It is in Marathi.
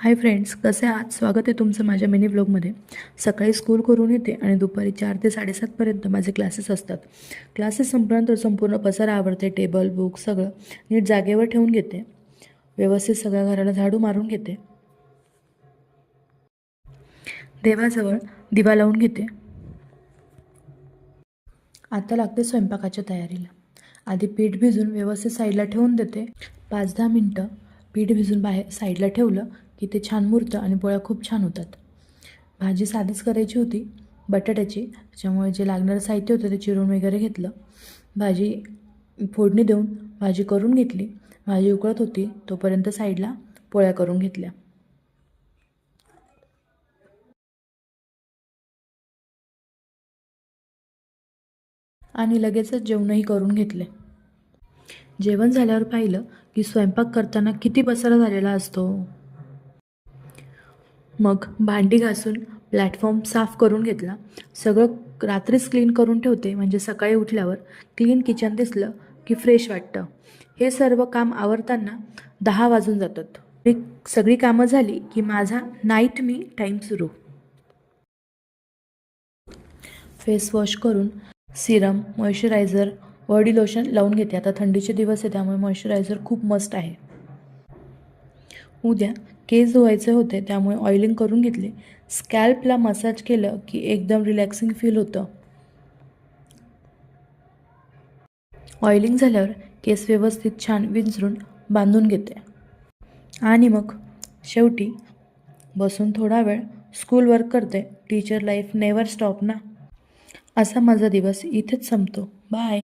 हाय फ्रेंड्स, कसे आहात? स्वागत आहे तुमचं माझ्या मिनी ब्लॉगमध्ये. सकाळी स्कूल करून येते आणि दुपारी 4 ते 7:30पर्यंत माझे क्लासेस असतात. क्लासेस संपल्यानंतर संपूर्ण पसारा आवरते, टेबल, बुक सगळं नीट जागेवर ठेवून घेते. व्यवस्थित सगळ्या घराला झाडू मारून घेते. देवाजवळ दिवा लावून घेते. आता लागते स्वयंपाकाच्या तयारीला. आधी पीठ भिजून व्यवस्थित साईडला ठेवून देते. 5-10 मिनटं पीठ भिजून बाहेर साईडला ठेवलं की ते छान मुरतं आणि पोळ्या खूप छान होतात. भाजी साधीच करायची होती बटाट्याची, त्याच्यामुळे जे लागणारं साहित्य होतं ते चिरून वगैरे घेतलं. भाजी फोडणी देऊन भाजी करून घेतली. भाजी उकळत होती तोपर्यंत साईडला पोळ्या करून घेतल्या. आणि लगेचच जेवणही करून घेतले. जेवण झाल्यावर पाहिलं की स्वयंपाक करताना किती पसारा झालेला असतो. मग भांडी घासून प्लॅटफॉर्म साफ करून घेतला. सगळं रात्रीच क्लीन करून ठेवते, म्हणजे सकाळी उठल्यावर क्लीन किचन दिसलं की फ्रेश वाटतं. हे सर्व काम आवरताना 10 वाजून जातात. सगळी कामं झाली की माझा नाईट मी टाईम सुरू. फेस वॉश करून सिरम, मॉइश्चरायझर, बॉडी लोशन लावून घेते. आता थंडीचे दिवस आहे त्यामुळे मॉइश्चरायझर खूप मस्त आहे. उद्या केस धुवायचे होते त्यामुळे ऑइलिंग करून घेतले. स्कॅल्पला मसाज केलं की एकदम रिलॅक्सिंग फील होतं. ऑइलिंग झाल्यावर केस व्यवस्थित छान विंचरून बांधून घेते. आणि मग शेवटी बसून थोडा वेळ स्कूल वर्क करते. टीचर लाईफ नेवर स्टॉप ना. असा माझा दिवस इथेच संपतो. बाय.